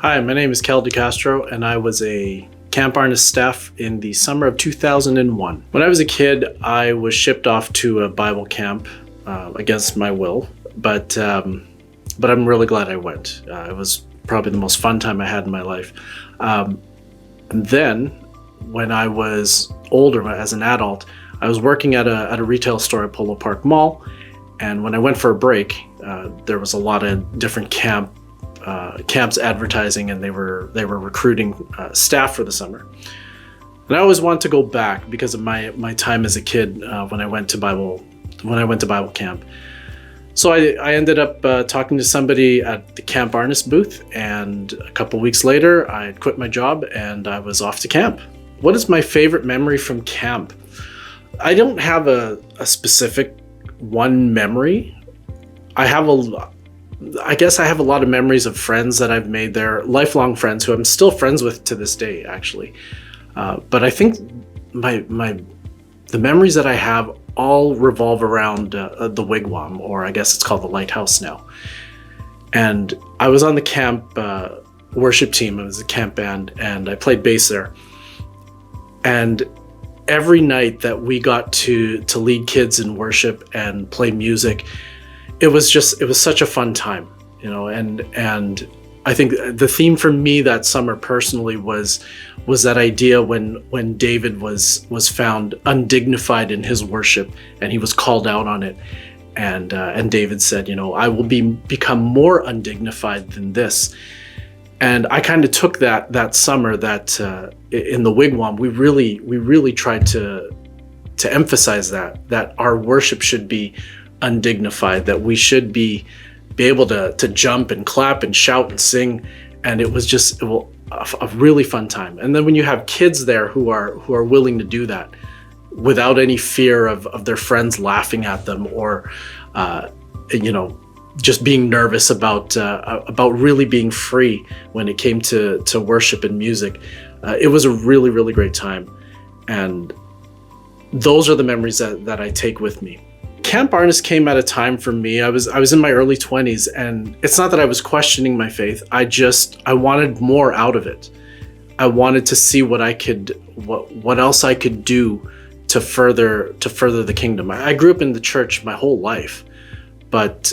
Hi, my name is Kehl, deCastro, and I was a Camp Arnis staff in the summer of 2001. When I was a kid, I was shipped off to a Bible camp against my will, but I'm really glad I went. It was probably the most fun time I had in my life. And then, when I was older, as an adult, I was working at a retail store at Polo Park Mall, and when I went for a break, there was a lot of different camps advertising, and they were recruiting staff for the summer. And I always wanted to go back because of my time as a kid when I went to Bible camp. So I ended up talking to somebody at the Camp Arnis booth, and a couple weeks later I had quit my job and I was off to camp. What is my favorite memory from camp? I don't have a specific one memory. I guess I have a lot of memories of friends that I've made there, lifelong friends who I'm still friends with to this day, actually. But I think the memories that I have all revolve around the wigwam, or I guess it's called the lighthouse now. And I was on the camp worship team. It was a camp band, and I played bass there. And every night that we got to lead kids in worship and play music, it was such a fun time, and I think the theme for me that summer personally was that idea when David was found undignified in his worship, and he was called out on it, and David said, I will become more undignified than this. And I kind of took that summer that in the wigwam we really tried to emphasize that our worship should be undignified, that we should be able to jump and clap and shout and sing. And it was just a really fun time. And then when you have kids there who are willing to do that without any fear of their friends laughing at them, or just being nervous about really being free when it came to worship and music, it was a really, really great time. And those are the memories that I take with me. Camp Arnis came at a time for me. I was in my early 20s, and it's not that I was questioning my faith. I wanted more out of it. I wanted to see what else I could do to further the kingdom. I grew up in the church my whole life, but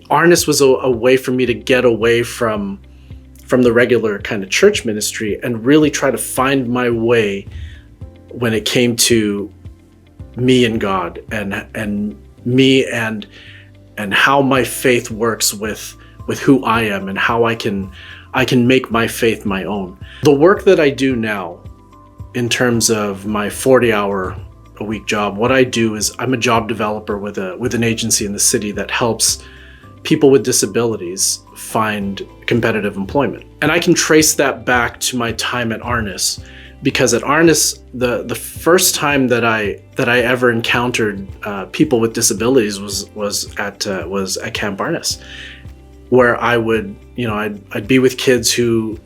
Arnis was a way for me to get away from the regular kind of church ministry and really try to find my way when it came to me and God, and me and how my faith works with who I am, and how I can make my faith my own. The work that I do now, in terms of my 40-hour-a-week job, what I do is I'm a job developer with an agency in the city that helps people with disabilities find competitive employment. And I can trace that back to my time at Arnis, because at Arnis, the first time that I ever encountered people with disabilities was at Camp Arnis, where I would, I'd be with kids who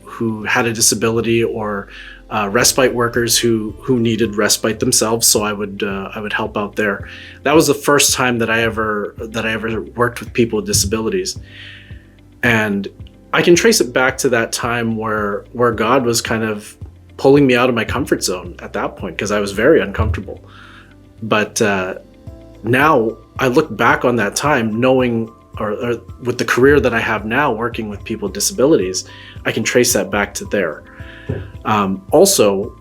had a disability, or respite workers who needed respite themselves. So I would help out there. That was the first time that I ever worked with people with disabilities, and I can trace it back to that time where God was kind of pulling me out of my comfort zone at that point, because I was very uncomfortable. But now I look back on that time knowing, or with the career that I have now working with people with disabilities, I can trace that back to there. Also,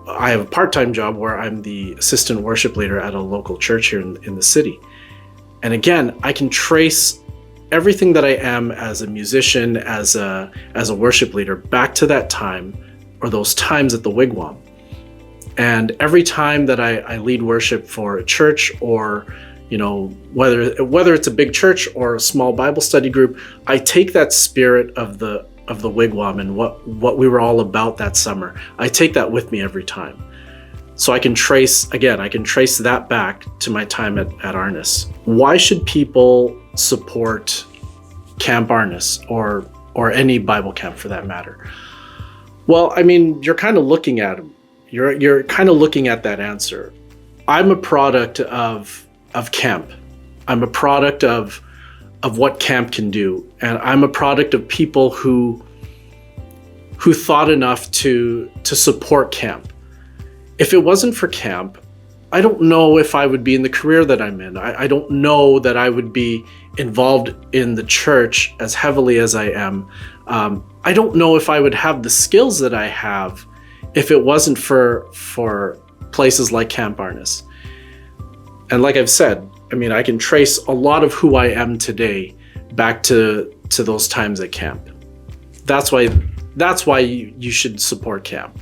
I have a part-time job where I'm the assistant worship leader at a local church here in the city. And again, I can trace everything that I am as a musician, as a worship leader, back to that time, or those times at the wigwam. And every time that I lead worship for a church, or whether it's a big church or a small Bible study group, I take that spirit of the wigwam and what we were all about that summer. I take that with me every time. So I can trace that back to my time at Arnis. Why should people support Camp Arnis, or any Bible camp for that matter? Well, I mean, you're kind of looking at them. You're kind of looking at that answer. I'm a product of camp. I'm a product of of what camp can do. And I'm a product of people who thought enough to support camp. If it wasn't for camp, I don't know if I would be in the career that I'm in. I don't know that I would be involved in the church as heavily as I am. I don't know if I would have the skills that I have if it wasn't for places like Camp Arnis. And like I've said, I mean, I can trace a lot of who I am today back to those times at camp. That's why you should support camp.